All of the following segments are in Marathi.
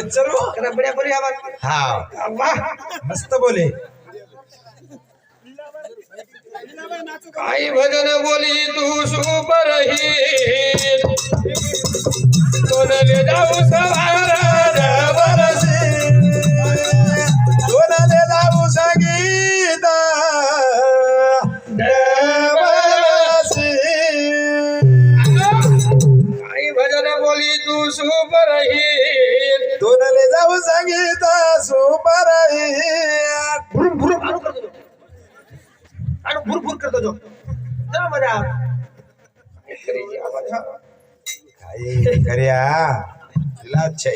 चलो बढ़िया बढ़िया आवाज हाँ वाह मस्त बोले आई भजन बोली तू सुपर ही तो ले जाऊ सवार बरसी सोनाले जाऊ संगीत देवसी आई भजन बोली तू सुपर ही सोनाले जाऊ संगीत सुपर भुर भुर कर दो आणि भुर भुर करतो जो ना मजा करेची आवाज काही करिया तिला छै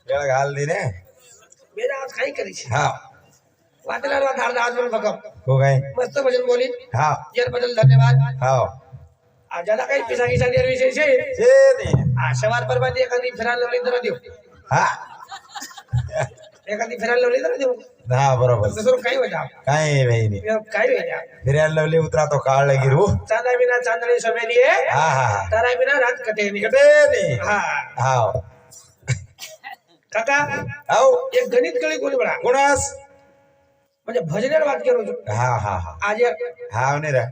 वेळ घाल दे रे मेरा आज काही करेची हा वाटला धार आज पण बघ हो काय मस्त भजन बोली हा जर बदल धन्यवाद हा आजाला काही पिसागी साडी विशेष आहे जे ने आशवार परवादी एखादी फिरायला लावली तर देऊ हा एखादी फिरायला लावली तर देऊ हा बरोबर दुसरं काही होता काय बहिणी काही होता फिरायला लावले उतरा तो काळ लगी रू चांदा बिना चांदणी समेली आहे हा हा तारा बिना रात कटे कटे ने हा हा काका आओ एक गणित कळी कोणी बडा गुणास म्हणजे भजनेर वाद करू हा हा हा आज हा ने रे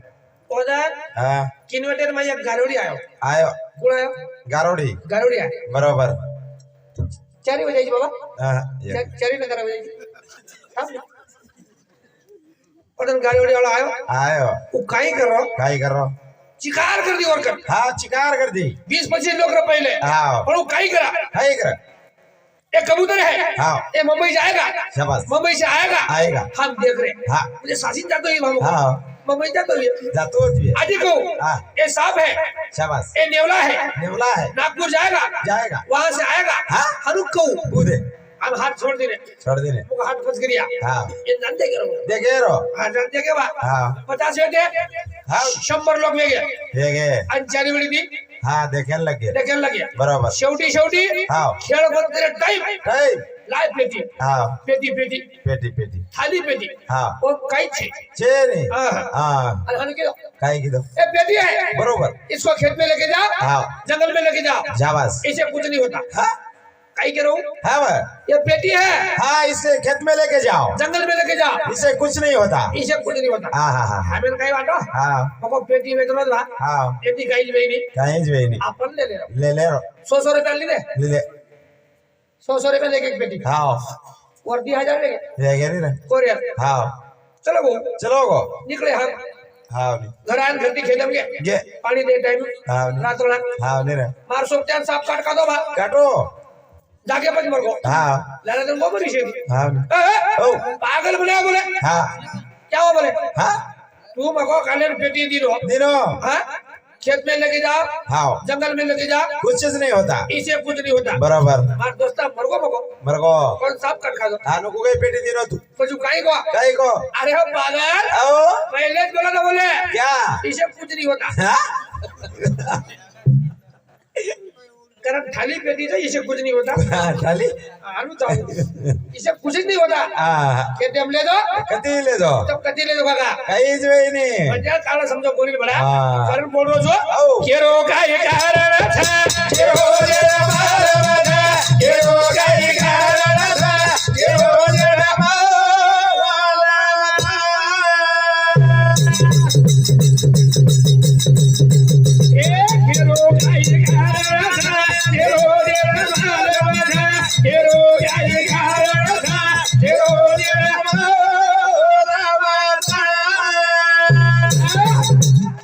ओदार हा किनवटेर माझ्या गारोडी आयो आयो कोण आयो गारोडी गारोडी आहे बरोबर चारी वाजायची बाबा हा चारी न करा वाजायची ओदन गारोडी वाला आयो आयो वो काही करो काय कर रो चिकार कर दी और कर हा चिकार कर दी 20-25 लोग रे पहले हा पण वो काही करा काय कर एक कबूतर है हाँ। ये मुंबई से आएगा शाबाश मुंबई से आएगा आएगा हम देख रहे हाँ। मुझे सासिन जातो ही मामू हाँ मुंबई जातो ही जातो जी आदि को हाँ। ये सांप है शाबाश ये नेवला है नेवला है नागपुर जाएगा जाएगा वहां से आएगा हाँ। हरुक को कूदे अब हाथ छोड़ देने छोड़ देने वो हाथ फंस गया हाँ ये नंदे करो देखे रो हाँ नंदे के बाद हाँ 50 होते हाँ 100 लोग ले गए देखे अंचारी बड़ी दी हाँ देखे लगे देखेल लगे बरोबर शेवटी हाँ। खेळ बंद करे टाइम काय लाइव पेटी हाँ पेटी पेटी पेटी थाली पेटी हाँ और काई छे छे ने हाँ। हाँ अलहन के काय की दो ए पेटी है बरोबर इसको खेत में लेके जा हाँ। जंगल में लेके जा शाबाश इसे कुछ नहीं होता हाँ काई करो हाँ भाई ये पेटी है हाँ इसे खेत में लेके जाओ जंगल में लेके जा इसे कुछ नहीं होता इसे कुछ नहीं होता हाँ हाँ हाँ हमें काही वाटो हाँ मको पेटी में चलो बा हाँ पेटी काई वेनी काहीच वेळ नाही आपण ले ले ले रो 100 रुपए ले ले ले 100 रुपए लेके एक पेटी हाँ वर्दी 1000 लेके ये गेली ना कोरियर हाँ चलो वो चलो गो निकले हम हाँ घर आन घरती खेतम के गे पानी दे टाइम हाँ रात रात हाँ नहीं रे मार सोपत्यान सांप काट का दो बा काटो जाके पच मर को हाँ लाला तुम को बनी शेदी हाँ ओ पागल बने बोले हाँ क्या हो बोले हाँ तू मको काले पेटी दी दो दिनो हां खेत में लेके जा हाँ जंगल में लेके जा कुछ नहीं होता इसे कुछ नहीं होता बराबर मार दोस्ता मरगो मको मरगो कौन सांप काट खा दो आनु को गई पेटी दिनो तू कुछ काई को काय को अरे हो पागल आओ पहले बोला ना बोले क्या इसे कुछ नहीं होता हाँ कारण थाली पेटी से इसे कुछ नहीं होता डाली आलू चावल इसे कुछ नहीं होता हाँ खेत हम ले दो कती ले दो तब कती ले दो काका काहीच वेळ नाही म्हणजे काला समजा कोणी बडा हाँ। कारण बोल रो जो आओ केरो काय कारण था केरो जे मार बना केरो काय कारण था केरो जे मार ए केरो काय कारण था केरो जे मार बना केरो काय कारण था केरो जे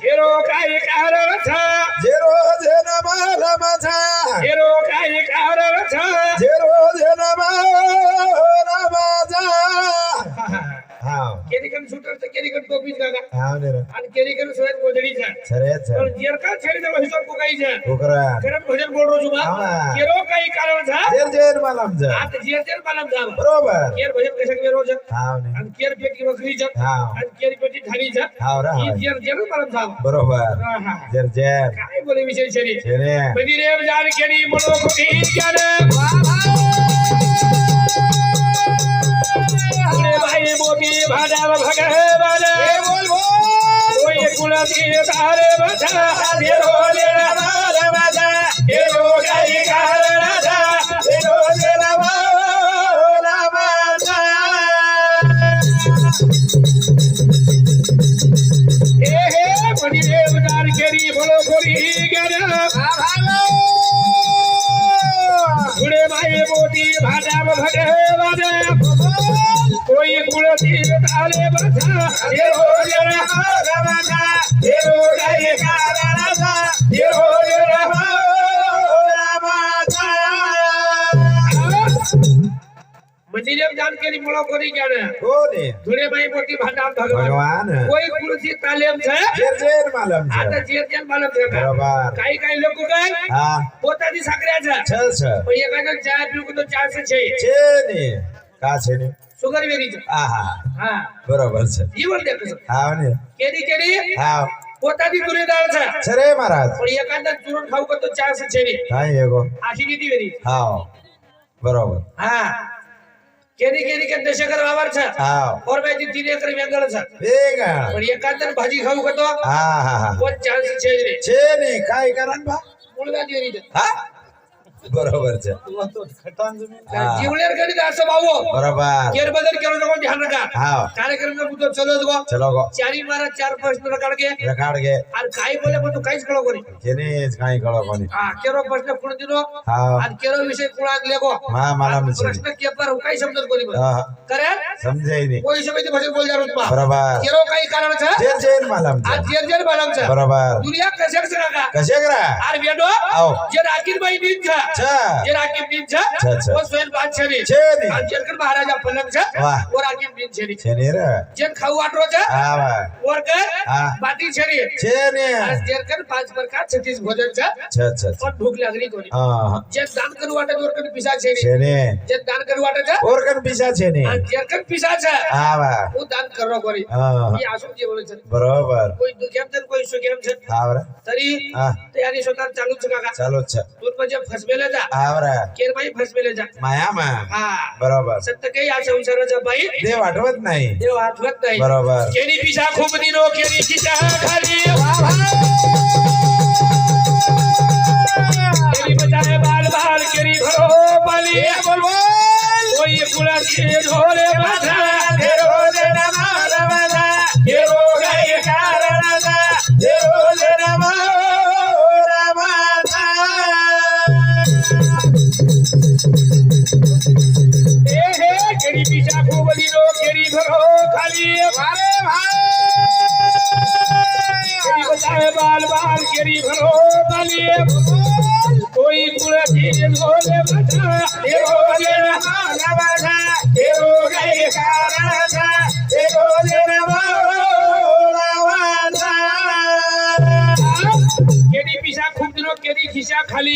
केरो काय कारण था जेरो जेना मारा माझा केरो काय कारण था जेरो जेना मारा माझा हाँ केरिकन शूटर से केरिकन टोपी जागा हाँ ने रे आणि केरिकन सोयत गोदडी जा सरे पण सर जेर का छेडी देवा हिसाब को काही जा ओकरा करम भजन बोल रो जुमा हाँ। केरो काही कारण था जेर जेर मालम जा आत जेर जेर मालम जा बरोबर केर भजन कशा के रोज हाँ ने आणि केर पेटी बकरी जा हाँ आणि केर पेटी ढाली जा हाँ रा ही जेर जेर मालम जा बरोबर जेर जेर काय बोले विषय शरी जेरे बदी रे जान केडी मोडो कोटी ज्ञान पुणे भाई मोती भाडाव भगे बाले बोल कोई कुलती तारे बचा देरो ले मार बजा देरो गाई कारण था देरो भाटा भटे वादे कोई कुळती ताले बसा देरो जरा रवाना देरो गाय काराचा देरो जरा रामाचा मंदिरम जान केरी मोळो करी गेले कोणी धुळे बाई मोठी भाटा भगवान भगवान कोई कुळती तालेम छे जेर मालम आता છે जेर मालम छे बरोबर काही काही लोक काय હા પોતાની સાકર્યા છે છે પણ એકાદો ચા પીવું તો ચાલશે છે છે ને કા છે ને સુગર વેરી છે આહા હા બરોબર છે જીવન દેખો છો હા ને કેરી કેરી હા પોતાની તુરેદાર છે છે રે મહારાજ પણ એકાદો ચૂરણ ખાવું તો ચાલશે છે ને કાઈ એગો આશી દીધી વેરી હા બરોબર હા કેરી કેરી કે દશેકર વાવર છે હા ઓર બે 3 એકર વેંગળ છે વેગા પણ એકાદો ભાજી ખાવું તો હા હા હા કોઈ ચાલશે છે ને છે ને કાઈ કરન બા મૂળવા દેરી છે હા બરોબર છે હા જીવલેર કરી દાસો બાવો બરોબર કેર બદર કેરો નો ધ્યાન રખા હા કાર્યક્રમ में मुद्दो चलो जो ચલો ગો चारी मारा 4 प्रश्न रखड़ के રખાડ કે और काई बोले બધું કાઈ જ કળો કરી કેને કાઈ કળો કોની હા કેરો પ્રશ્ન કોણ દીનો હા আর કેરો વિષય કોણાક લેગો માં માલમ છે પ્રશ્ન કે પર હું કાઈ શબ્દ કરી હા કરે સમજાય ની કોઈ સમય થી ભાષા બોલ જારો માં બરોબર કેરો કાઈ કારણ છે જેર માલમ આ છે જેર માલમ છે બરોબર દુનિયા કશેક છે કાકા કશે કરા આર વેડો આવો જે રાકીર ભાઈ દીન છે છે જે રાકીર દીન છે છે. वो स्वयं बात છે ની છે ની. આ જેરકર મહારાજા પલંગ છે વાહ. वो राकીર દીન છે ની છે ને રે જેન ખાવ આટરો છે હા બા और कर હા बाटी છે ની છે ને आज जेरकर 5 प्रकार 36 भोजन છે છે और भूख लागली कोनी હા जे दान करवा वाटे जोरकर पिसा છે છે ની ને जे दान करवा वाटे છે ઓરકન પીસા છે ને आज जेरकर पिसा છે હા બા वो दान करवा कोनी હા ये आसु जीवन છે બરોબર કોઈ દુખેમ છે કોઈ સુખેમ છે હા બરા तरी હા तयारी स्वतः चालू છે काका ચાલો જ છે दूर में जब फसबेले जा હા બરા केर भाई फसबेले जा માયામાં हां બરોબર सत्य के या संसार जा भाई દેવ અટવત નહીં देव हाथवत नहीं બરોબર केरी पिसा खूब दिनो केरी पिसा खाली वाह वाह केरी बचाए बाल बाल केरी भरो पाली बोलो कोई कुला के ढोले बाजा देरो देना माल बाजा देरो गाय कारणा देरो देना माल बाजा ए हे केरी पिसा खूब दिनो केरी भरो खाली मारे भाई केरी बचाए बाल बाल केरी भरो पाली कोई कुला के ढोले बाजा देरो देना माल बाजा देरो गाय कारणा देरो देना माल बाजा केरी पिसा खूब दिनो केरी खिसा खाली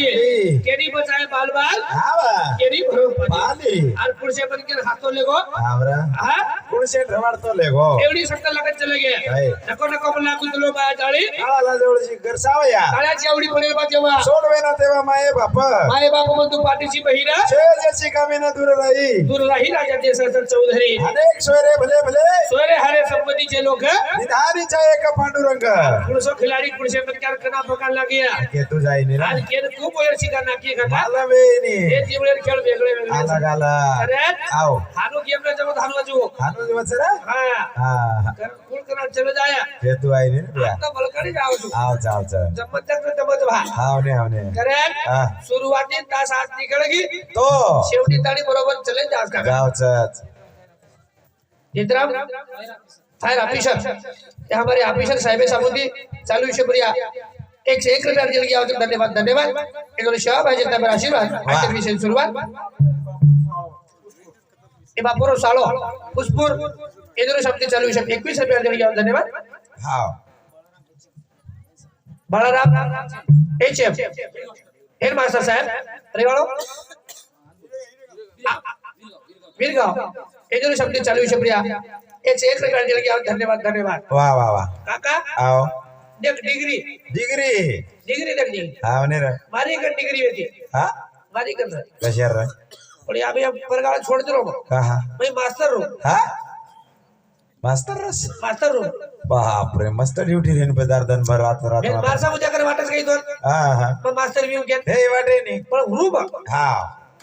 केरी बचाए बाल बाल હા બા केरी भरो पाली પાલી और पुरुषे बन के हाथों लेगो હા બરા हाँ કોણ છે રવાડતો લેગો एवढी शक्त लगत चले गे हाय. नको नको म्हणला कुदलो बाया जाळी આલા જોડજી ગરસાવયા काळ्याची एवढी पडेल बा तेव्हा છોડવેના તેવા માએ બાપા माय बाप म्हणतो पाठीची बहिरा છે જેસી કામીને દૂર રહી दूर राही राजा देसाचा चौधरी अनेक सोयरे भले भले सोयरे हारे संपत्तीचे लोक निधारीचा एक पांडुरंग पुरुषो खिलाडी पुरुषे प्रकार कना प्रकार लागिया के तू जाई निरा आज केन खूप वेळ शिका नाकी का मालवेनी हे जीवलेर खेळ वेगळे वेगळे अलग अलग अरे आओ हानो गेम ना जमत हानो जो हानु दिवसरा हां हां कर कुल करा चले जाया के तू आई नि बिया आता बलकडी जाव तू आओ जाओ जा जमत तक जमत भा आवने आवने करे हां सुरुवातीत तास आज निकळगी तो शेवटी ताणी बरोबर चले जास का जाओ चच इतराम फायर ऑफिसर ये हमारे ऑफिसर साहेब सामुदी चालू शुक्रिया एक से एक रुपया जल गया धन्यवाद धन्यवाद इधर शाह भाई जितना मेरा आशीर्वाद आज विषय शुरुआत ये बापुरो सालो पुष्पुर इधर शब्द चालू शब्द 21 रुपया जल गया धन्यवाद हां बाळाराम एचएफ हेड मास्टर साहेब रेवाड़ो वीरगांव इधर शब्द चालू शुक्रिया एक से एक रुपया जल गया धन्यवाद धन्यवाद वाह वाह वाह काका आओ देख डिग्री डिग्री डिग्री देख दी आवने रे मारी कर डिग्री होती हां मारी कर कशर रे और अभी अब परगाव छोड़ दो कहा मैं मास्टर रू हां मास्टर रस मास्टर रू बाप रे मस्त ड्यूटी रेन पे दारदन भर रात रात मैं मारसा मुझे कर वाटस काही दोन हां हां मैं मास्टर व्यू घेत हे वाटे नी पण रू बघ हां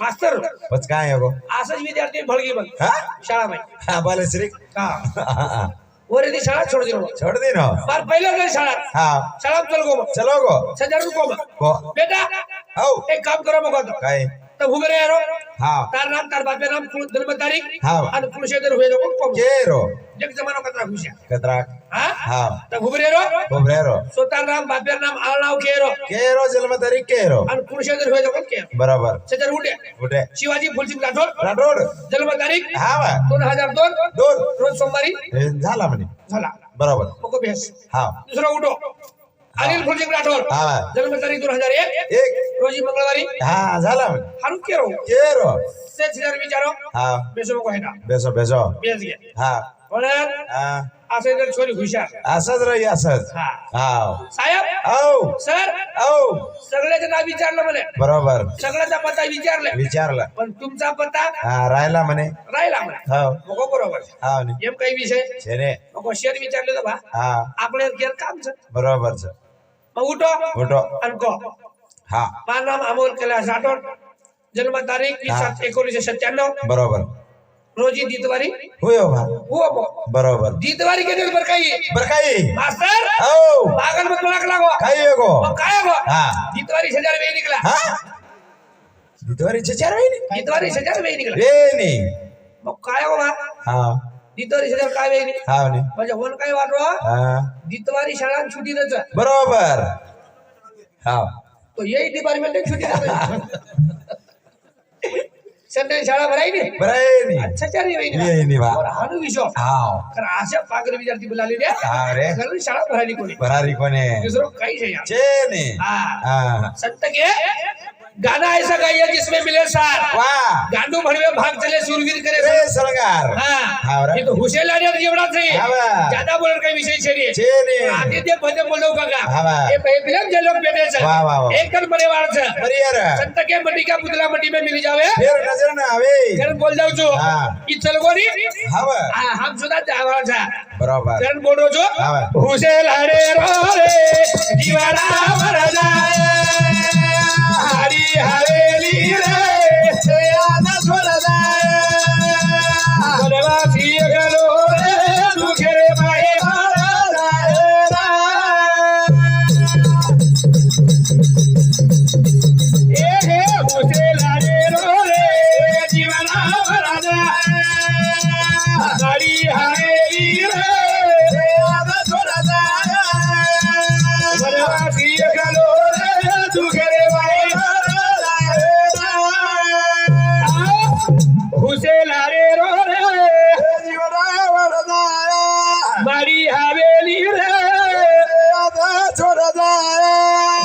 मास्टर बस काय है गो असंच विद्यार्थी भळगी बघ हां शाळा में हां बाले श्री हा वरे ती शाळा छोड़ दिलो छोड़ दी ना मार पहिला घर शाळा हां शाळा चल गो चलो गो 1000 रुपये गो बेटा आओ एक काम करो मग काय तो उभे रे यारो हा તાર નામ તાર બાપે નામ કુળ જન્મ તારીખ હા અને કુળશેદર હોય તો કોમ કેરો એક જમાનો કતરા ખુશા કતરા હા હા તો ગુબરેરો બોબરેરો સો તાર નામ બાપે નામ આળનાવ કેરો કેરો જન્મ તારીખ કેરો અને કુળશેદર હોય તો કોમ કેરો બરાબર સદર ઉડે ઉઠે शिवाजी फुलसिंग राठोड राठोड जन्म तारीख हा बा 2002 दोन रोज सोमवारी झाला म्हणे झाला बरोबर मको बेस हा दुसरा उठो अनिल फुलसिंग राठोड हा जन्म तारीख 2001 एक रोजी मंगळवारी हा झाला म्हणे हारू केरो केरो से छिदार विचारो हा बेसो को हेटा बेसो बेसो बेस गे हा पण हा असे जर छोरी हुशार असंच रही असंच हा हा साहेब औ सर औ सगळ्याचं नाव विचारलं मला बरोबर सगळ्याचा पत्ता विचारला विचारलं पण तुमचा पत्ता हा राहिला म्हणे राहिला मला हो मग बरोबर हा म्हणे एम काही विषय छेने मग शेर विचारले तर बा हा आपल्या केर काम छ बरोबर मग उठो उठो आणि को हा माझं नाम अमोल कैलास राठोड जन्म तारीख 1997 बरोबर रोजी दीतवारी होय बा हो मग बरोबर दीतवारी के दिन पर काही बर काही मास्टर औ पागल मत लाग लागो काही गो मग काय गो हा दीतवारी हजार वे निकला हा दितवारीचे चार महिने दीतवारी हजार वे निकला वेणी मग काय गो बा हा दीतवारी हजार काय वे निकला हा म्हणे म्हणजे होन काय वाटो हा दीतवारी शाळा छुटी दच बरोबर हा तो यही डिपार्टमेंट छुटी दच संडे शाळा भराई नहीं बरेनी अच्छा चारी वेणी बा और हानु विशो हा कारण अशा पागल विद्यार्थी बोलाले रे अरे कारण शाळा भराली कोणी बरारी कोणे दुसरं काही नाही चेने हाँ हा संत के गाना ऐसा गाइए जिसमें मिले सार वाह गांडू भड़वे भाग चले सुरवीर करे रे सरकार हाँ हाँ रे ये तो हुसेल आने जेवड़ा से हाँ बा। ज्यादा बोलने का विषय छेड़ी चेने आगे दे भजे बोलो काका हाँ बा। ये फिल्म जे लोग बैठे से वाह, वाह, वाह। एक कर बड़े वार से बरियर संत के मटी का पुतला मटी में मिल जावे फिर नजर ना आवे कर बोल जाओ जो हाँ। इचल गोरी हवा हम सुधा जावा था बरोबर कर बोलो जो हाँ बा। हुसेल हरे रो रे जीवारा वरदा हरी हवेली रे से आना छोड़दा बनवासी गलो रे दुखेरे माए वरदा ए हे हुसेल हरे रो रे जीवारा वरदा हरी हवेली रे से आना छोड़दा बनवासी गलो रे दुखेरे माए हुसेल हरे रो रे मारी हवेली रे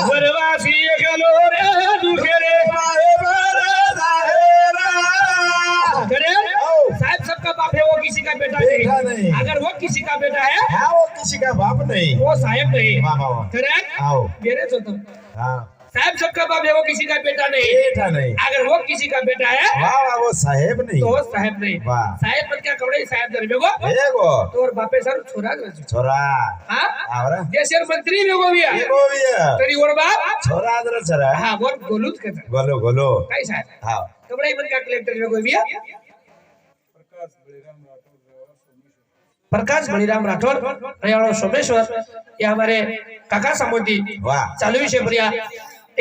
वनवासी गलो रे दुखेरे करे साहब सबका बाप है वो किसी का बेटा बेटा नहीं नहीं। अगर वो किसी का बेटा है हाँ वो किसी का बाप नहीं वो साहब नहीं वाह वाह वाह करे आओ मेरे तो तुम हाँ साहब सबका बाप है वो किसी का बेटा नहीं बेटा नहीं अगर वो किसी का बेटा है वाह वाह वो साहेब नहीं तो वो साहब नहीं वाह। साहब पर क्या कपड़े साहब दर बेगो एगो तो और बापे सर छोरा दर छोरा हाँ आवरा देशर मंत्री बेगो भी है एगो भी है तरी और बाप छोरा आदर चरा हाँ वो गोलूत कहता गोलो गोलो काय साहब हाँ कपड़े मन का कलेक्टर बेगो भी है प्रकाश बलिराम राठौर रयालो सोमेश्वर ये हमारे काका सामोती वाह चालू विषय बढ़िया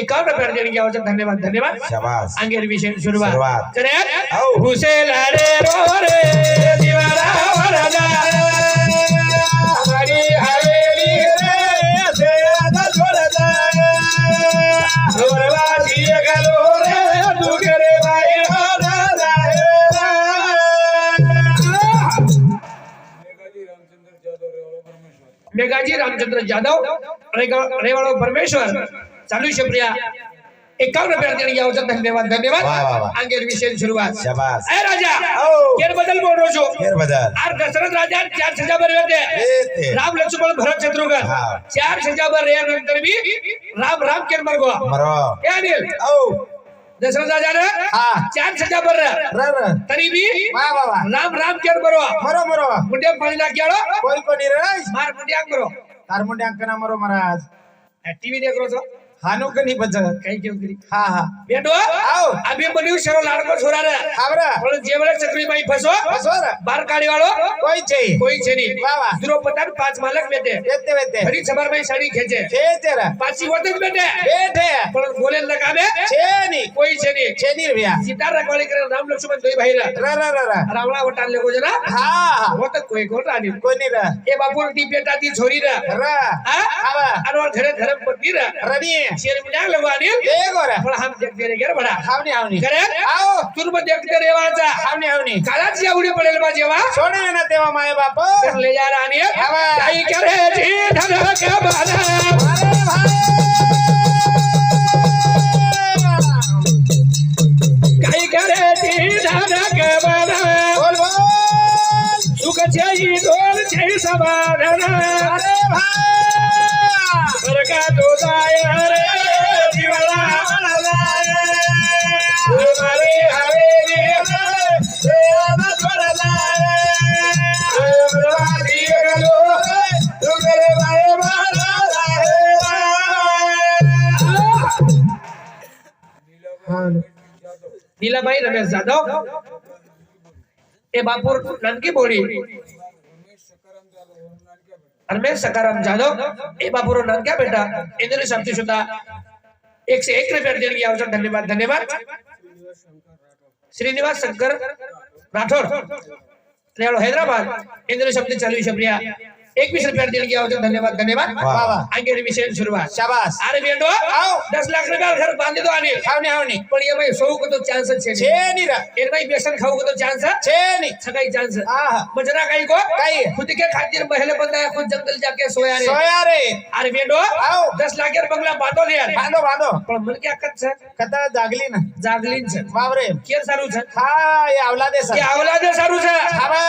51 देने की आवश्यक धन्यवाद धन्यवाद शाबाश आगे विषय शुरुआत शुरुआत। करे आओ। हुसेल हरे रो रे दीवारा वरदा हरी हवेली रे से आधा छोड़दा वरवासी गलो रे दुगरे भाई वरदा मेघाजी रामचंद्र जाधव रेवाड़ो परमेश्वर चालू शुक्रिया 51 देने की आवश्यक धन्यवाद धन्यवाद वाह, वाह, वाह। आगे विशेष शुरुआत शाबाश ए राजा आओ। केर बदल बोल रो छो फिर बदल आर दशरथ राजा 4 सजा बर ए होते ते। राम लक्ष्मण भरत शत्रुघ्न हाँ। 4 सजा बर रे नंतर भी राम राम केर मर गो मरो ए अनिल औ दशरथ राजा ने हाँ। 4 सजा बर रर तरी भी वाह वाह वाह राम राम केर मरो मरो मरो मुंडे पाणी ना केळो कोई कोणी रे मार मुंडे आंग मरो तार मुंडे अंकना मरो महाराज टीवी देख रो छो હાનું કની બચત કઈ કેવું કરી હા હા બેટો આવ અભી બન્યું શરો લાડકો છોરા રે આવરા પણ જે વેળે ચકરી માં ફસો બસોર બાર કાઢી વાળો કોઈ છે કોઈ છે નહીં વાહ વાહ દ્રૌપદી પાંચ માલક બેઠે વેતે વેતે હરી સબર માં સાડી ખેંચે ખેચરા પાછી વોટ જ બેઠે બેઠે પણ બોલે લગાવે છે ની કોઈ છે નહીં છે ની ભ્યા સીતા રખવાળી કરે રામ લક્ષ્મણ દોઈ ભાઈ રા રા રાવણા વટાલ લેકો જરા હા હા વોટ કોઈ ગોટા ની કોની રા એ બાપુર ટી બેટા તી છોરી રા રા હા આવા અનવર ઘરે ઘરે પતી રા રડી શેર મુડા લગવાની એ ગોરા પણ હમ દેખતે રે ઘર બડા આવની આવની ઘરે આવો તુરબ દેખતે રેવાचा આવની આવની કાળાજી આવડી પડેલ બા જેવા છોડે ના તેવા માય બાપો લે જા રાની આવા કાઈ કરે જી ધન કે બાલા અરે ભાઈ કાઈ કરે જી ધન કે બાલા બોલ બોલ સુખ છે ઈ દોર છે સવારના અરે ભાઈ સરકા તો દાય રે જીવલા મારી હવેલી રે આમ છોડલા રે ગલો તુગરે ભાઈ મારા નીલાભાઈ રમેશ જાદવ એ બાપુર નાનકી બોડી रमेश सकाराम जाधव ए बाबूरो नाम क्या बेटा इंद्र शब्द शुद्धा 101 रुपया देने की आवश्यक धन्यवाद धन्यवाद श्रीनिवास शंकर राठौर रेलो हैदराबाद इंद्र शब्द चालू शुक्रिया 21 रुपया देने की आवश्यक धन्यवाद धन्यवाद वाह वाह आगे विशेष शुरुआत शाबाश अरे बेटो आओ 10 लाख रुपया घर बांध दो आने આવની આવની पण ये भाई 100 को तो चांस है છે ની રા इन भाई बेसन खाओ को तो चांस है છે ની सगाई चांस है હા मजरा कहीं को कहीं। खुद के खातिर पहले बंदा है खुद जंगल जाके सोया रे સોયા રે अरे बेटो आओ 10 लाख के बंगला बांधो ले यार બાંધો બાંધો પણ મને ક્યાં કત છે કતા જાગલી ને જાગલીન છે વાવરે કેર સારું છે હા એ આવલાદે કે સર આવલાદે સારું છે આવા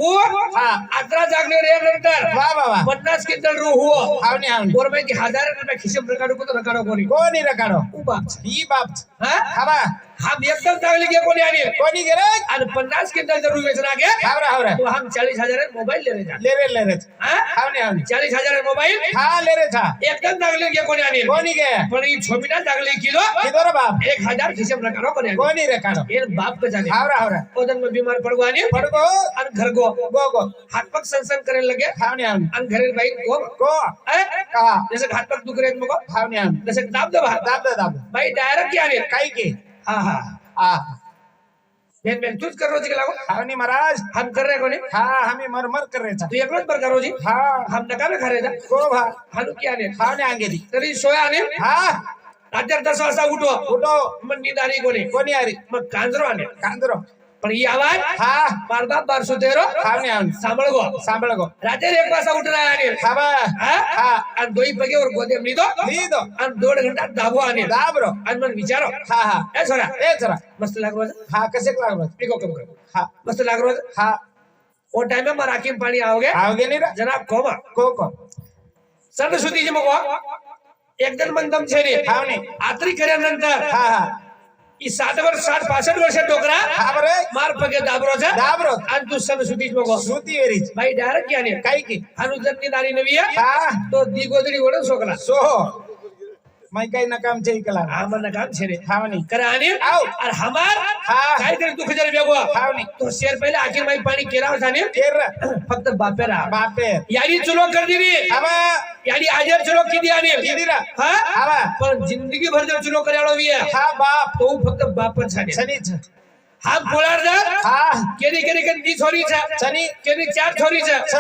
ઓ હા આત્રા જાગલે રે નંतर વાહ વાહ વાહ 50 क्विंटल रू हुआ આવની આવની और मैं कि 1000 रुपए खिसे में रखाड़ो को तो रखाड़ो कोनी કોની રકાડો ऊ बाप છે ઈ બાપ છે. हां આવા हम एकदम जागले के कोनी आनी કોની ઘરે और 50 क्विंटल जरूर बेचना के આવરા આવરા तो हम 40000 मोबाइल ले जा લે રે हां આવની આવની 40000 मोबाइल હા લે રે છા एकदम जागले के कोनी आनी કોની કે पण ई छोमीना जागले किलो કીધો રે બાપ 1000 खिसे में रखाड़ो कोनी आनी કોની રકાડો ये बाप के जाने આવરા આવરા ओदन में बीमार पड़वानी પડકો और घर को ગો ગો हाथ पग सनसन करने लगे આવની આવની और घरे भाई को ગો ए? કા जैसे हाथ पग दुख रहे तुमको આવની આવની जैसे दाब दो हाथ દાબ દાબ भाई डायरेक्ट क्या रे કઈ કે हाँ हाँ આ बेन तू कर रो जी लागो આવની મહારાજ हम कर रहे कोनी હા હમે મરમર કરે છે तू एकलोच पर करो जी હા हम नका में खरे जा ગો ભા हालू क्या ने આવને આંગેલી तरी सोया ने હા रात्री 10 वाजता उठो ઉઠો मन नींद आनी कोनी કોની આરી मग कांजरो आने કાંદરો पण ये आवाज હા बार बाप बार सुतेरो આવની આવની सांभळ गो સાંભળો ગો रात्री 1 वाजता उठना आने ખાવા हाँ હા और दोई पगे और गोदे में लीधो લીધો और 2 घंटा दाबो आने દાબરો और मन विचारो હા હા ए छोरा એ જરા मस्त लाग रहा है હા કશેક लागलो देखो कम करो હા मस्त लाग रहा है હા वो टाइम में मराठी में पानी आओगे આવગે ની રા जनाब कोमा કો કો सर सुधी जी मगवा एकदम मंदम छे रे આવની आत्री કર્યાનંतर હા હા ઈ 60 વર્ષ 60 65 વર્ષે ડોકરા હા બરે માર પગે દાબરો છે દાબરો આન તું સર સુધી જ મગો સૂતી વેરી છે. ભાઈ ડાયરેક્ટ ક્યાં ને કઈ કે હનુજનની નારી નવી હા તો દી ગોદડી ઓળો છોકરા સો મય કઈ ના કામ છે ઈ કલા આ મને કામ છે રે ખાવાની કરાની આવ. और हमार હા काय करे दुख जरे बेगो ખાવાની तो शेर पहले आखिर में पानी केराव थाने કેર फक्त बापेरा બાપે यारी चुलो कर दीनी આવા यारी आजर चुलो की दिया ने કીધી રા हां આવા पण जिंदगी भर जो चुलो કર્યાળો વી હા બાપ तो હું ફક્ત બાપ જ છાને શની છે હા પોલાર જા હા કેરી કેરી કે દી છોરી છે શની કેરી ચાર છોરી છે છ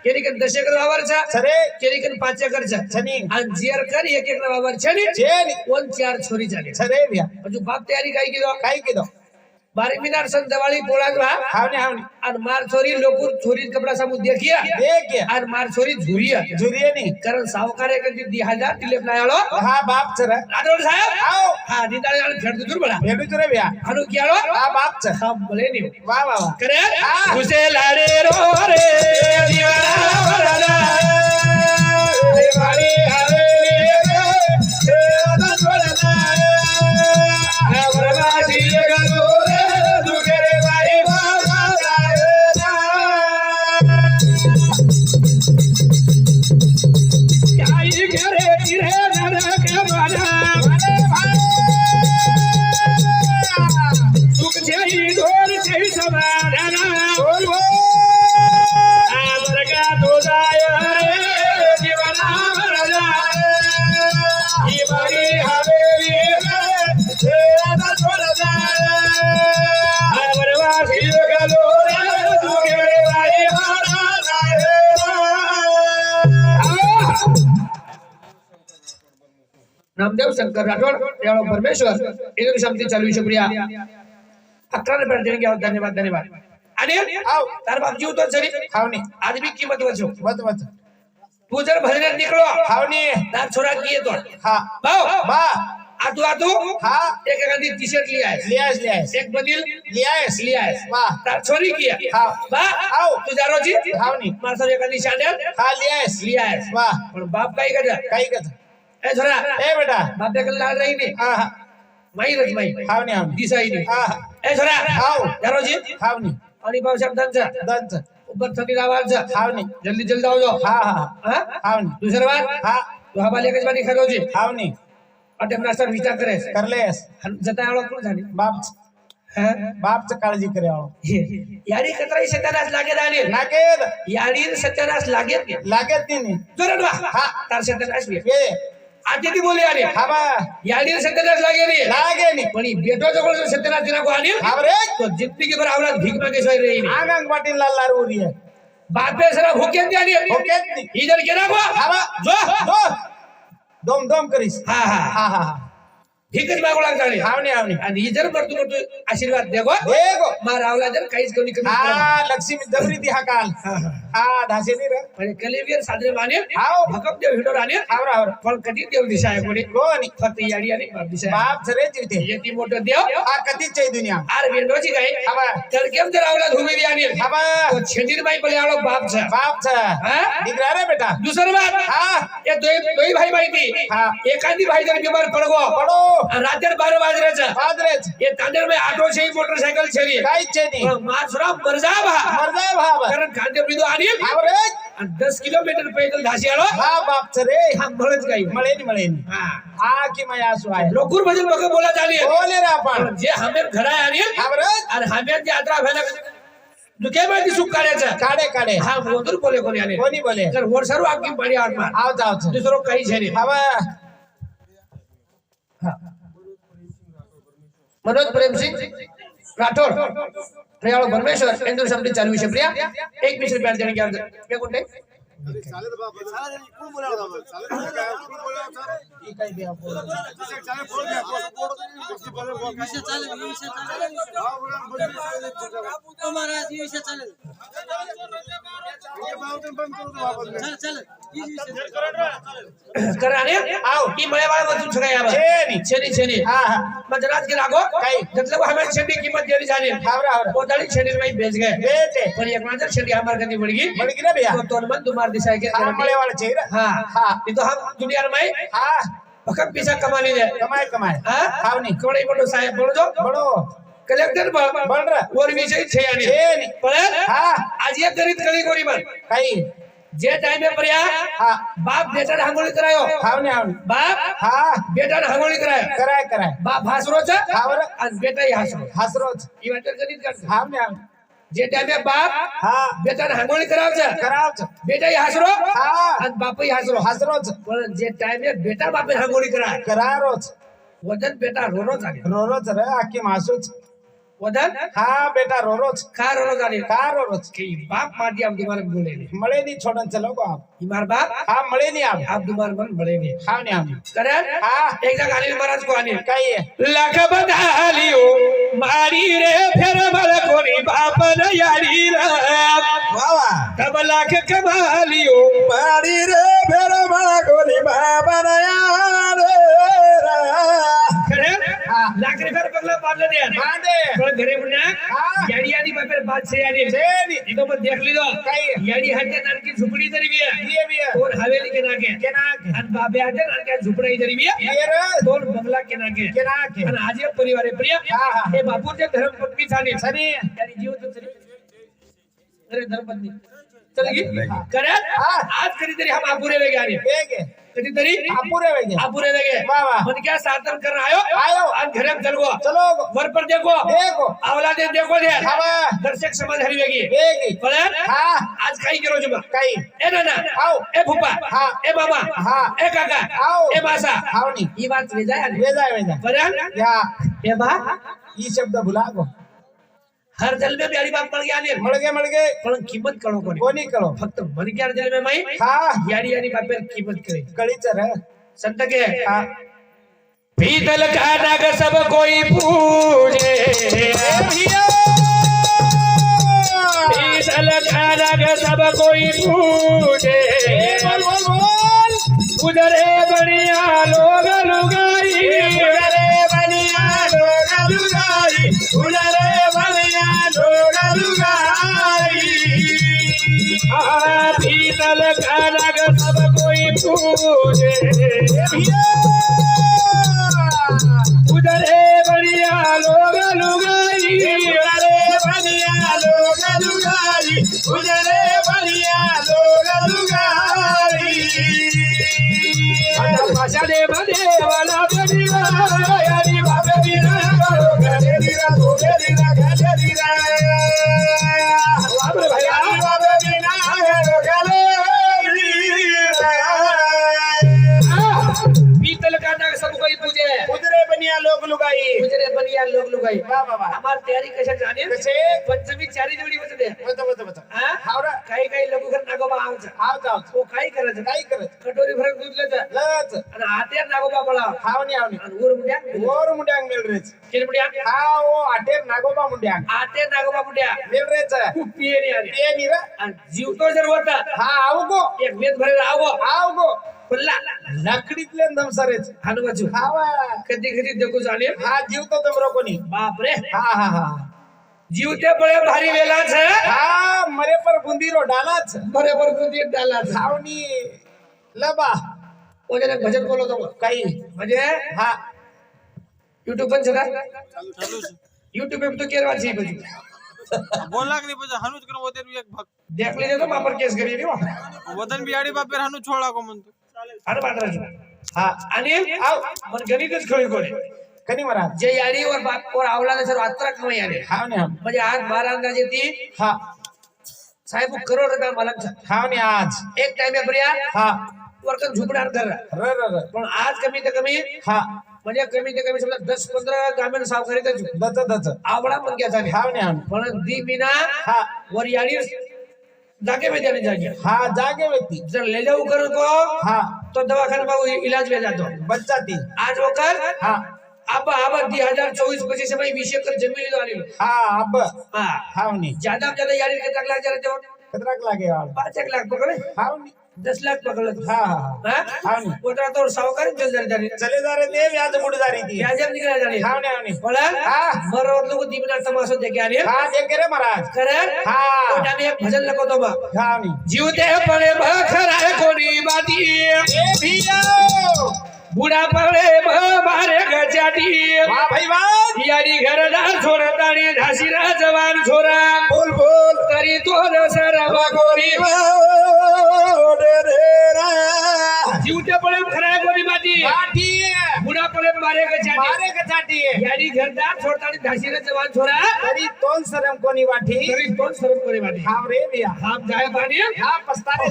કેરી કે 10 એકર વાવર છે છરે કેરી કે 5 એકર છે શની અને જીર કરી 1 એકર વાવર છે ને છે ની ઓન ચાર છોરી ચાલે છરે ભ્યા હજુ બાપ તૈયારી કાઈ કીધો કઈ કીધો 12 મિનાર સન દિવાળી પોળા આવની આવની અને માર છોરી લોકો છોરી કપડા સામુ દેખ્યા દેખ અને માર છોરી ઝુરિયા જુરીએ ની કારણ સાવકારે કે દી 1000 દિલેપ લાયાળો હા બાપ છે રે રાઠોડ સાહેબ આવ હા દીદાળે આને ફેર દૂર બડા ભેડું છે રે ભ્યા હાલો કિયાળો હા બાપ છે હા ભલે ની વાહ વાહ વાહ કરે હા. ઘુસે લાડે રો રે દીવાના વરડા દેવાળી હવેલી રે દેવાના વરડા હે વરવાસી ગલો રે દુગરે ભાઈ બાબા કાઈ ઘરે રે નરક બના छेई ढोर छेई समाधाना बोल बोल आमरगा दोदाय रे जीवना मरजाय ही बड़ी हवेली रे तेरा छोड़ जाय अमरवासी गलो रे तुगे वाली हारा जाय नामदेव शंकर राठोड याळो परमेश्वर इधर शांती चालू शुक्रिया 11 रुपये देणगी आहोत धन्यवाद धन्यवाद आणि आओ तार बाप जीव तो जरी हावनी आज भी कीमत वचो मत मत तू जर भजनात निकलो हावनी तार छोरा किए तो हा भाऊ बा आतू हा एक एखादी टी शर्ट लिया है लियास एक बदल लियास लिया है वाह तार छोरी किया हा बा आओ तू जा रोजी हावनी मार एखादी शांड्यात हा लियास लिया है वाह पण बाप काय करता काही कथ ए छोरा ए बेटा बाप देखल लाड रही नहीं हा हा माई रच माई हावनी हावनी दिसाई नहीं हा ए छोरा आओ जा रोजी हावनी आणि भाऊ शब्दांचा दंत ऊपर थंडी आवाज हावनी जल्दी जल्दी आओ जाओ हा हा हां हावनी दूसरी बात हा तू हा बाले कजबानी खरोजी हावनी अटे नाश्ता विचार करे करलेस जता आलो कोण झाली बाप हां बापच काळजी करे आहो यारी कतराई सत्यानाश लागे दाने नाकेद यारी सत्यानाश लागे लागत नाही जोरडवा हा तार सत्यानाश भी ये आते ती बोली आले हा बा यारी सत्यानाश लागे रे लागे नाही पण बेटो जवळ सत्यानाश दिना को आने हावरे तो जिंदगी भर आवलाद भीख मांगे सोय रही नहीं आंगंग पाटील लाल उरी है बापे सरा भूके द्यानी भूकेत नाही. इधर केना को हा बा जो दो दोम दोम करीस हा हा हा हा हा ठीकच मागू लागताने हावनी हावनी आणि इधर मरतो मरतो आशीर्वाद देगो देगो मार आवला जर काहीच कोणी कमी पडणार. हा लक्ष्मी जबरी ती हा काल हा, हा. हा धासे नाही रे म्हणजे कलेवीर सादरे माने हाव भकम देव हिडो राणे हावर हावर पण कधी देव दिशा आहे कोणी कोणी फक्त याडी आणि बाप दिशा आहे. बाप सरे जीवते येती मोठं देव हा कधीच चे दुनिया आर वेंडोची काय हावा तर केम जर आवला धुमे दी आणि हावा तो छेडीर बाई पले आवलो बाप छ बाप छ हा दिगरा रे बेटा दुसरी बात हा ये दोई भाई माहिती हा एखादी भाई जर बीमार पडगो पडो रात्र 12 वाजरेचा पादरेच ये तांदर में ऑटो से मोटरसाइकिल छेरी काहीच चे नाही मासुरा मरजा भा मरजा भाव कारण खांदे बिदो आणि हावरे आणि 10 किलोमीटर पैदल धासी आलो हा बाप छ रे हा मळच गाई मळे नाही हा हा की मैं आसू आहे लोकुर भजन बघ बोला झाली बोले रे आपण जे हमें घडा आणि हावरे आणि हमें यात्रा व्हायला दुखे माहिती सुख काढायचं काढे काढे हा मधुर बोले कोणी आले कोणी बोले तर वर सर्व आगी पाणी आत मार आव जाव दुसरं काही छे नाही हावा मनोज प्रेम सिंह राठोड प्रियाळो परमेश्वर इंदूर शब्द चालू विषय प्रिया 21 रुपया देणे घ्या मी कोणते चालेल बाबा चालेल कोण बोलावं बाबा चालेल काय कोण बोलावं ठीक आहे बे आपण चालेल फोन घ्या गोष्टी बोलावं विषय चालेल हा बोला महाराज विषय चालेल हे बावटन बंद करू बाबा चालेल करा रे आओ की मळे वाला बसून सगळं यावं छेनी. छेनी हा हा म्हणजे रात के लागो काही. मतलब हमें छेनी कीमत देनी जाने हावरा हावरा पोताली छेनी में बेच गए बेटे पर एक मात्र छेनी हमार कदी बढ़ गई बढ़ गई ना भैया तो तोन मन तुम्हार दिशा के हा मळे वाला छे रे हां हा ये तो हम दुनिया में हा भकम पैसा कमाने दे कमाय कमाय हां हावनी कोणी बोलो साहेब बोलो जो बडो कलेक्टर बन रे वर विषय छे आणि छेनी. पण हा आज एक गरीब कली गोरी बन काही जे टाइम में पर्या हा बाप बेटा हांगोळी करायो हावनी हावनी बाप हा बेटा हांगोळी करायो कराय कराय बाप हासरोचा हावर आणि बेटा हासरो हसरोच ई वाटर गणित करता हावनी हावनी जे टाइम में बाप हा बेटा हांगोळी करावचा करावच बेटा हासरो हा आणि बाप हासरो हसरोच पण जे टाइम में बेटा बाप हांगोळी कराय करारोच वदन बेटा रोरो झाले रोरोच रे आखी मासूच वदन हा बेटा रोरोच का रोरो झाले का रोरोच की बाप माटी आप तुम्हारे बोले मळे नहीं छोड़न चलो को आप इमार बाप हा मळे नहीं आप तुम्हारे मन बड़े ने हावनी हावनी करण हा एक जगह अनिल महाराज को आने काही आहे लाख बधालियो मारी रे फेर बल कोनी बाप न यारी रे वावा तब लाख कमालियो मारी रे फेर बड़ा गोली बाबा यार खरे हा. लाख रे फेर बगला बांधले दे बांधे पण घरे पुन्हा हा. याडी आली बापर बात से याडी छेनी. इतो पण देख लीदो काही. याडी हटे नानकी झुपडी तरी भी है ये भी है और हवेली के नाके केना आणि बाबे हटे नानकी झुपडी तरी भी है ये रे दोन बंगला के नाके केना के आणि आज परिवार प्रिय हा, हा. हे बापूचे धर्मपत्नी झाले सनी त्याने जीव तर सरी अरे धर्मपत्नी चल की चला करेल हा. आज कधीतरी हम आपुरे वेगे आले वेगे कधीतरी आपुरे वेगे आपुरे वेगे वाह, वाह. मन क्या साधन करना आयो आयो. आज घरे में चल गो चलो वर पर देखो देखो औलादे देखो दे खावा दर्शक समाज हरी वेगी वेगे कळेल हा आज काही केलो जुबा काही ए नाना आओ. ए फुप्पा हा. ए मामा हा. ए काका आओ. ए मासा हावनी ही बात ले जाए वेजा कळेल या ए बा ई शब्द भुला गो हर जल में प्यारी बात पड़ गया ने मळगे पण किंमत कळो कोणी कोणी कळो फक्त मन क्या जल में माई हा याडी याडी बापेर किंमत करे कळीच रे संत के हा पीतल का नाग सब कोई पूजे पीतल का नाग सब कोई पूजे उधरे बढ़िया लोग लुगाई उडरे बनिया लोग लुगाई उडरे बनिया लोग लुगाई पीतल का नाग सब कोई पूजे उधरे बढ़िया लोग लुगाई उडरे बनिया लोग लुगाई उडरे बनिया लोग लुगाई भाषा दे बने वाला बनिया यारी बाबे बिना गलेरीरा गोलेरीरा गलेरीरा बाबरे भैया बाबे बिना गलेरीरा पीतल का नाग सब कोई पूजे उदरे बनिया लोग लुगाई उधरे बढ़िया लोग लुगाई वाह वाह वाह हमार तयारी कशा जाणे कसे पंचमी चारी जोडी होते दे बत हा हावरा काही काही लघु घर नागोबा आमचा हाव जाव तो काही करायचं काय करत कटोरी भरत दूध लेत लच आणि हातेर नागोबा बोला हावनी आणि ऊर मुड्या ओर मुंड्यांग मिळरेच केल मुड्या हाव आटेर नागोबा मुंड्यांग हातेर नागोबा मुड्या मिळरेच पियरी आली ते निरा आणि जीव तो जर होता हा आवगो एक वेद भरे आवो आवगो पल्ला लाकडीतले दमसरेच हनुमाजू हावा कधी कधी देखू झाले हा जीव तो तमरो कोणी बाप रे हा हा हा जीव ते बळे भारी वेलाच हा मरे पर बुंदीरो डालाच बरे बरोबर ते डाला हावनी लबा वगैरे भजन बोलतो काही म्हणजे हा YouTube पण छगा चालू છે YouTube पे तो केरवा छी बजू બોલ લાખ ની પછી હાનું જ કરો વતન બી એક ભાગ देख लीजिए तो बापर केस करी रे વતન બી આડી બાપેર હાનું છોડા કો મન अरे बादराजू हा आणि मन गणितच खळी कोणी कनी मरा जे याडी और बाप और आवला सर अत्रा कमाई आले हावनी हाव म्हणजे आज 12 अंदाजे ती हा साहेब करोड रुपया मालक हावनी आज एक टाइम पर्या हा वर्कन झुपडार कर र पण आज कमी ते कमी हा म्हणजे कमी ते कमी समजा 10-15 ग्रामीण साफ करीत दच आवडा पण घ्यायचा नाही हावनी हावनी पण दी बिना हा वर याडी जागे में जाने जागे हा जागे व्यक्ती जर ले जाऊ कर को हा तो दवाखाना में इलाज में जातो बच्चा ती आज होकर हा अब 2024-25 में 20 एकर जमीन वाली हा अब हाँ हावनी ज्यादा से ज्यादा यारी कितना लाख जा रहे हो कतराक लागे वाळ 5 लाख पकड़े हावनी 10 लाख पकड़ हा हा हाँ उतना तो साहूकार चल जाने चले जा रे ते व्याज बुड जारी ती ब्याज निकला जाने हावनी हावनी बोला हाँ। मर और लोग दीपना तमाशा देखे आ रहे हा देख रे महाराज करे हाँ। तो टाइम एक भजन लगो तो बा हावनी जीवते पड़े भखराए कोनी बाती ए भियो बूढ़ा पड़े मारे गजाती वाह भाई वाह यारी घरदार छोरा ताणी झाशीरा जवान छोरा बोल बोल तरी तो दसरा गोरी जीवते पड़े खराय गोरी बाती बाटी बूढ़ा पड़े मारे गजाती मारे का चाटी यारी घरदार छोरा ताणी झाशीरा जवान छोरा तरी तोल सरम कोणी वाठी तरी कोण सरम गोरी बाती हाव रे बिया आप जाए पानी हा पस्तारे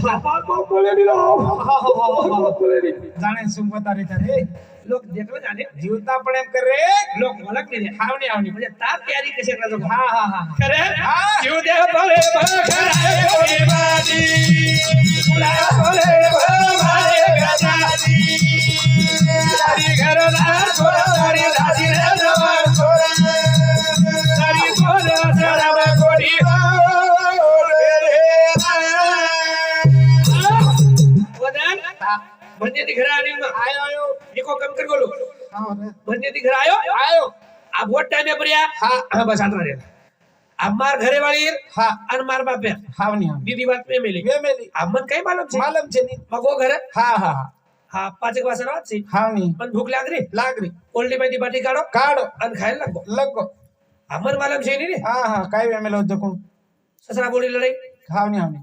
जाणे सुंगतारे रे लोग देखलं जाणे जीवता पण एम कर रे लोक मलक नाही हावनी हावनी म्हणजे ताप तयारी कशी करायचं हा हा हा खरे हाँ। जीवते पड़े भखराय गोरी बाती बूढ़ा पड़े मारे गजाती यारी घरदार छोरा ताणी झाशीरा जवान छोरा तरी तो दसरा गोरी वदन भन्ने ती घर आली मग आयो आयो एको कम कर बोलो हाँ रे भन्ने ती घर आयो आयो अब वोट टाइम में पर्या हाँ। बस आत रे अब मार घरे वाली हा और मार बाप हावनी हावनी दीदी बात में मिली वे मेली अब मन काही मालूम छे मालम छे नी मगो घर हा हा हा 5 एक वाजता रात सी हावनी पण भूक लागली लागरी ओल्डी बाई बाटी काढो काढ आणि खायला लागो लगो अमर मालूम छे नी रे हा हा काय वे मेलो जकून ससरा बोली लड़ाई हावनी हावनी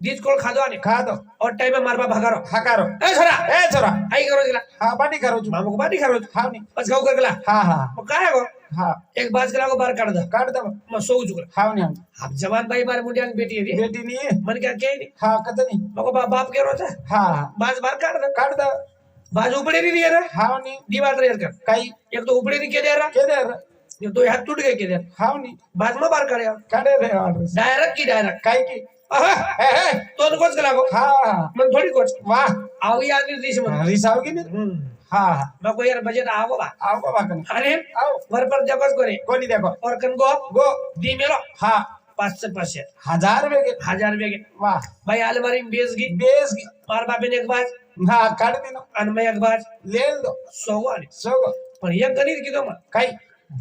દીજ કોળ ખાધો આને ખાધો ઓર ટાઈમે મારવા ભાગારો હાકારો એ છોરા એ છોરા આઈ કરો ગલા હા બાટી કરું છું મામો કો બાટી કરો હાવ ની બસ ગાવ કર ગલા હા હા કાય ગો હા એક બાજ કલા को बाहर काट दो કાઢ દો मैं सो चुका હાવ ની अब जवान भाई मारे मुंडिया की बेटी है બેટી ની मन क्या कह नहीं હા કતની मको बाप कह रहा था હા હા बाज बाहर काट दो કાઢ દો बाज ऊपरे नहीं दे रहा હાવ ની दीवार रे कर કઈ एक तो ऊपरे नहीं के दे रहा કે દે ये तो हाथ टूट गए के दे હાવ ની बाज में बाहर करे કાઢે રે ઓર્ડર डायरेक्ट की डायरेक्ट કઈ કી હે હે तो कोच कला को હા હા मन थोड़ी कोच વાહ आओ यार निर्देश में રીસ આવગી ને હા હા मैं को यार बजट आओ बा આવો બાકન अरे આવો वर पर जबस करे કોની દેખો और कन को ગો दी मेलो હા 500 1000 રૂપિયા કે 1000 रुपए के વાહ भाई अलमारी में बेच गई બેસ ગઈ मार बापे ने एक बार હા કાઢ દીનો अन मैं एक बार લે દો सोवानी સોગો पण ये गणित कीधो मग કઈ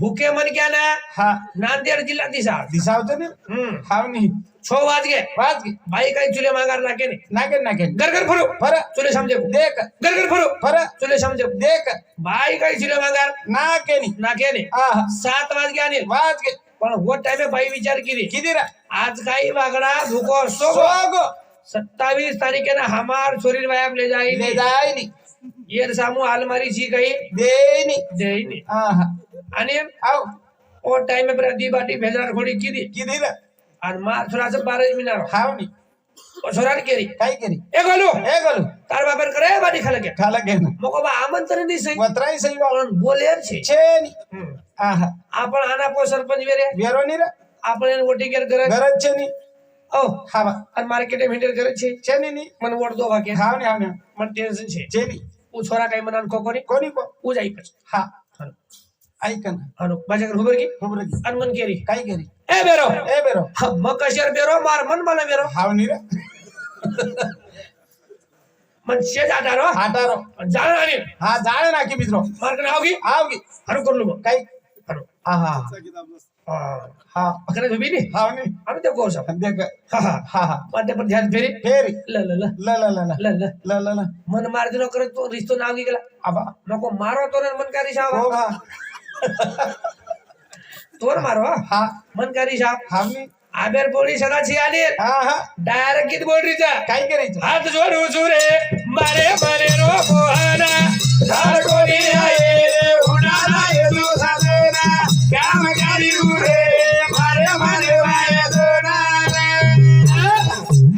भूखे मन क्या ना હા नांदेड़ जिल्हा दिशा દિશાવ તો ને હાવ ની 6 वाज गए વાત ગઈ भाई कहीं चूल्हे मांगार नाके नहीं નાકે નાકે घर घर फरो ફર चूल्हे समझे को દેખ घर घर फरो ફર चूल्हे समझे को દેખ भाई कहीं चूल्हे मांगार નાકે ની नाके नहीं આ 7 वाज गया नहीं વાત ગઈ पण वो टाइम भाई विचार की કીધી રા आज काही वागड़ा भूको सोगो સોગો 27 तारीखे ना हमार शरीर व्यायाम ले લે जाएगी જાય ની ये सामू अलमारी जी गई દે ની दे नहीं હા હા आणि આવ और टाइम में प्रदी बाटी भेजरा खोड़ी की दी કીધી રા और मां थोड़ा सा 12 मिनट હાવ ની और छोरा केरी કઈ કરી ए गोलू એ ગલું तार बापर करे बाटी खा लगे ખાલા કે मको बा आमंत्रण नहीं सही વતરાઈ સહી વાળ पण बोलेर छे છે ની આહા आपण आना पो सरपंच वेरे વેરો ની રા आपण એને वोटिंग कर करे ગરજ છે ની ओ હા और मार्केट में हिंडर करे छे છે ની ની मन वोट दो बाकी હાવ ની હાવ ની मन टेंशन छे છે ની उ छोरा कई मनन को कोनी કોની કો उ जाई पछ હા हनो આઈ કન हनो बाजे कर हुबर की ખબર કી अन मन केरी કઈ કરી ए बेरो એ બેરો मकशर बेरो मार मन माने बेरो હાવ ની રા मन से जाता रो હાટારો जाना नहीं હા જાણે નાખી મિત્રો मार कर आओगी આવગી हनो कर लो કઈ हनो આહા हां હા अकरे धोबी नहीं હાવ ની हम तो को सब દેખ हां हां હા હા माथे पर ध्यान फेरी ફેરી ल ल ल લ લ લ લ ल ल લ લ લ मन मार दिनो करे तो रिश्तो ना आगी गला આબા मको मारो तो मन का रिशा ઓ હા तोर मारो હા मन का रिशा હાવ ની आबेर पोळी सदा छी आली હા હા डायरेक्ट कित बोल रही था કઈ કરી છે हाथ जोड़ू जुरे मारे मारे रो मोहना धार कोनी आए उडाला ये तू साजना काम करी रे मारे मारे वाय दोना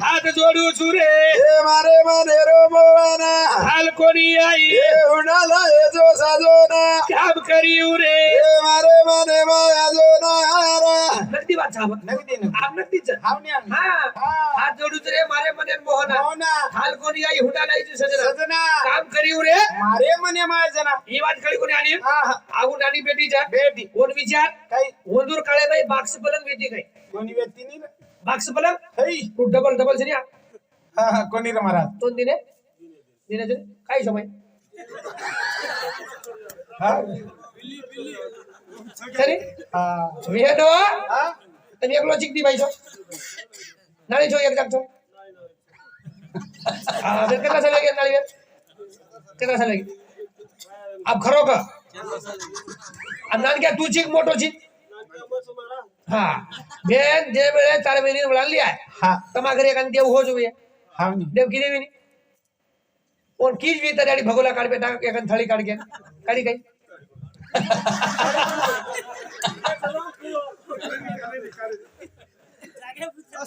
हाथ जोड़ू जुरे એ મારે મને રોમવાના हाल कोनी आई એ ઉનાલા એ જો સાજોના काम करी रे એ મારે મને માયા જોના રા नक्की बात साहब નગદી ન आप नक्की च હાવ ની આવ हां હા हाथ जोड़ू जुरे मारे मने मोहना મોના हाल कोनी आई हुडाला ये सजना સજના काम करी रे મારે મને માયા જના ये बात कळी कोणी आली હા હા आगू नानी बेटी जा બેટી ओन विचार કઈ ओंदूर काळे बाई बाक्स पलंग वेती गई કોની વ્યક્તિ ની बाक्स पलंग થઈ तू डबल डबल छे હા હા કોની રે મારા दोन दिने दिने दिने काय समय હા खरी હા वेडो હા તમે એકલો ચીક દી ભાઈ છો નાળી છો એક જાક છો આ फिर कितना साल लगे नाળી कितना साल लगे अब खरो का अब नान क्या तू चीक मोटो चीक हाँ बेन जे वेळे 4 महिने वळाली आहे હા तमा घरी एखाद देव हो જોઈએ હાવ ની देव की देवी और कीज भी तरी भगोला काढ बेटा एखाद थाळी काढ घे काढी काही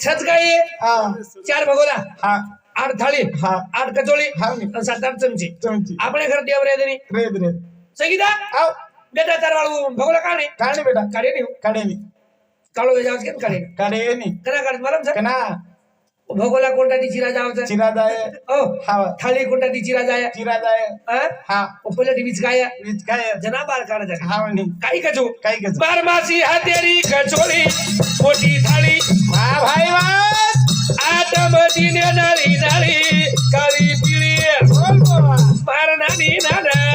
छच काय હા 4 भगोला હા 8 थाळी હા 8 कचोळी હા અને 7-8 ચમચી ચમચી આપણે ઘર દેવ રે દેની રેદ રેદ સંગીતા આવ બેટા તાર વાળું ભગોલા કાઢી કાઢી બેટા કાઢી નહીં કાઢે ની કાળો વેજાવ કેમ કાઢી કાઢે ની કના કાઢ માલમ છે કના ભગોલા કોટાથી ચીરા જાવ છે ચીરા જાય ઓ હા થાળી કોટાથી ચીરા જાય ચીરા જાય હા હા ઉપલેટ વિચકાયા વીજ ખાય જના બાર કાઢે છે હાવ ની કાઈ કજો કઈ કજો 12 હાથેરી કચોળી મોટી થાળી વાહ ભાઈ વાહ આટમ દીને નાળી નાળી કાળી પીળી બોલ બોલ માર નાની નાના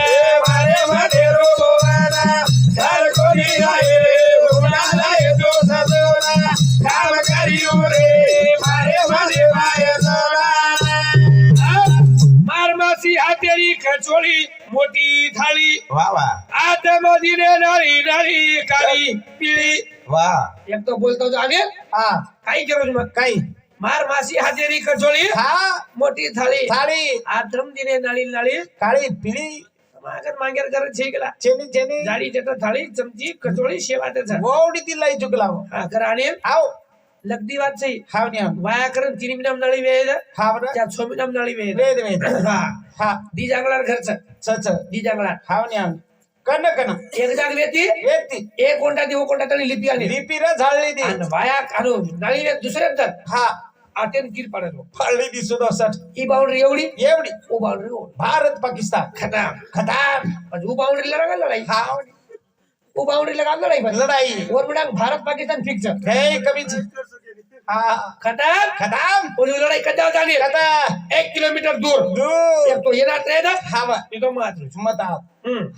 મારે મને રોવાના ચાર કોની આયે ઉનાલા એ જો સજોના કામ કર્યું રે મારે મને માયા જોના માર માસી હાથેરી કચોળી મોટી થાળી વાહ વાહ આટમ દીને નાળી નાળી કાળી પીળી વાહ એક તો બોલતો જ આને હા કાઈ કરો છો કઈ માર માસી હાજરી કચોળી હા મોટી થાળી થાળી આ ધમજીને નાળી નાળી કાળી પીળી માગર માંગેર કરે છે ગલા ચેની ચેની જાડી જતા થાળી ચમચી કચોળી સેવા તે છે ગોવડી થી લઈ ચુકલાવો હા કરાને આવ લગતી વાત છે હાવ ને આવ વાયા કરે તીન મહિના નાળી વેય હાવ રે ત્યાં 6 મહિના નાળી વેય વેદ વેદ હા હા દી જાંગલા ઘર છે છ દી જાંગલા હાવ ને આવ કન કન એક જાગ વેતી વેતી એક કોંટા દેવો કોંટા તળી લીપિયાની લીપી રે ઝાડલી દી અને વાયા આનો નાળી ને દુસરે અંદર હા આટેન ગીર પાડેલો ફાળી દી સુદો સટ ઈ બાઉન્ડરી એવડી એવડી ઓ બાઉન્ડરી ઓ ભારત પાકિસ્તાન ખતમ ખતમ પછી ઓ બાઉન્ડરી લगा લડાઈ હાવ ઓ બાउंड्री लगा लड़ाई बस लड़ाई और बड़ा भारत पाकिस्तान फिक्स है है कभी हाँ खत्म खत्म और जो लड़ाई कदा जानी खत्म 1 किलोमीटर दूर दूर एक तो ये ना ट्रेन है हाव ये तो मात्र मत आओ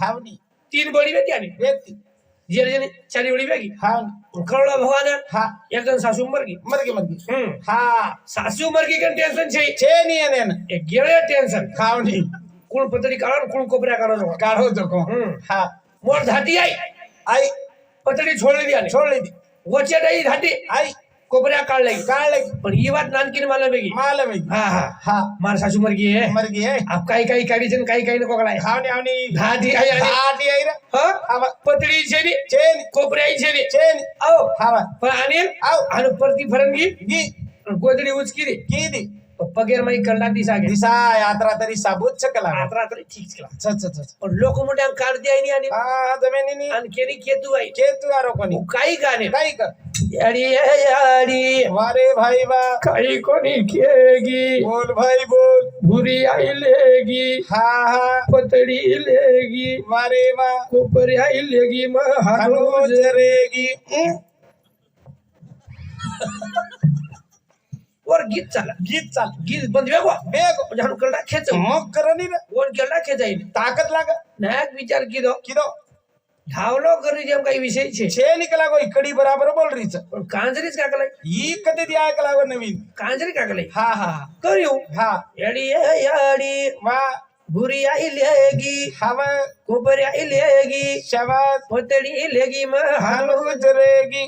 हावनी 3 बड़ी में क्या नहीं वेती जेर जेने चारी बड़ी बेगी हाव करोड़ा भगवान है हाँ एक जन सासू मर गई मर गई हाँ सासू मर गई का टेंशन छे छे नहीं है ने एक गेड़े टेंशन हावनी कुल पतरी कारण कुल कोपरा कारण काढ़ो जो को हाँ मोर धाती आई आई पतरी छोड़ दी आने छोड़ ली थी वचे नहीं धाती आई कोपरा काट लगी काढ़ लगी पर ये बात नानकी ने मालूम है कि मालूम है हाँ हाँ हाँ मार सासू मर गई है मर गई है अब काई काई काड़ी जन काई काई ने कोकलाय हावनी हावनी धाती आई आई आटी आई रे हाँ हाव पतरी छे नी चेन कोपरा आई छे नी चेन आओ हाव पर आने आओ आनु परती फरंगी गी गोदड़ी उचकी री की दी तो पगेर माई करला दिसा गे दिशा यात्रा तरी साबूत छकला आतरा तरी ठीक छला छ पण लोक मोठ्या काढ द्याय नी आणि हाँ जमीनी नी आणि केनी केतू आई के तू आरो कोनी काही गाणे काई कर याडी याडी वारे भाई बा काही कोणी केगी बोल भाई बोल भुरी आई लेगी हाँ हाँ पतड़ी लेगी वारे बा कोपरी आई लेगी महानो हनु जरेगी और गीत चाला गीत चाल गीत बंद वेगो बेगो जानु करला खेच मग करनी रे कोण केला खेचाई ताकत लाग नायक विचार कीदो किदो धावलो करी जेम काही विषय छे छे निकला गो इकड़ी बराबर बोल रही छ पण कांजरीच का कलाई ई कते दिया कला नवीन कांजरी का कलाई हाँ हाँ कर्यो हाँ याडी याडी वाह भुरी आई लेगी हवा कोपरी आई लेगी शबाश पतड़ी लेगी महानो हनु जरेगी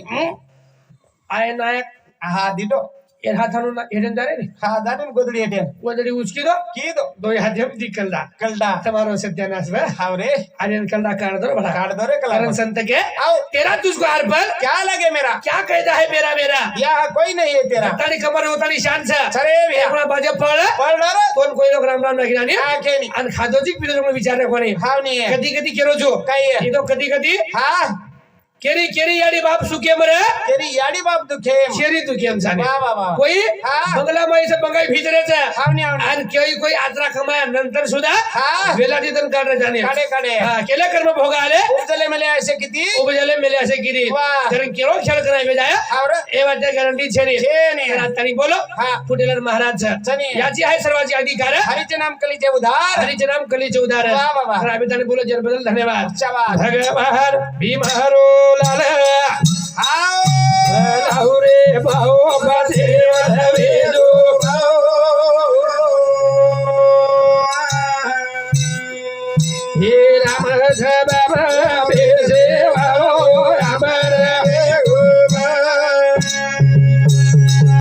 आय नायक हाँ दिटो એ હાથાનો હેડન દારે ને हाँ दाने गोदड़ी हेटेन કોદડી ઉચકી દો की दो દો હાથ એમ દીકલડા कलडा તમારો સત્યાનાશ વે हाँ रे આને કલડા કાઢ દો બડા काट दो रे कला करण संत के आओ तेरा तुझको हर पल क्या लगे मेरा क्या कहता है मेरा मेरा यहाँ कोई नहीं है तेरा તારી કમર ઉતારી શાન છે सरे भैया આપણા બાજે પડ पढ़ डर કોણ કોઈ લોક રામ રામ લખી નાની आंखें नहीं અને ખાધો જી પીધો તમે વિચાર રાખો નહીં हाँ नहीं है કદી કદી કેરો છો कई है એ તો કદી કદી हाँ કેરી કેરી યાડી બાપ શું કેમ રે तेरी याडी बाप दुखे શેરી તું કેમ જાને वाह वाह वाह કોઈ હા. બંગલામાં છે બંગાઈ ભીતરે છે हाँ नहीं हाँ आणि કોઈ आत्रा कमाया नंतर सुद्धा हा. वेलाटी तन काढ जाणे काढे काढे हा केले कर्म भोग आले उपजले मेले ऐसे किती उपजले मेले असे गिरी वाह. कारण केरो खेळ कराय बेजाया और ए वाटे गॅरंटी छे रे छे ने. तर आता बोलो हा. फुटेलर महाराज छे. याची आहे सर्वांची अधिकार हरिचे नाम कलीचे उधार हरीचे नाम कलीचे उदाहरण वाह, वाह, वाह. तर आम्ही त्याने बोलो जन्मदल धन्यवाद शाबाश भगवान भीम हरो लाल आओ लाहुरे भाऊ बाजे वेदो हे राम बाबा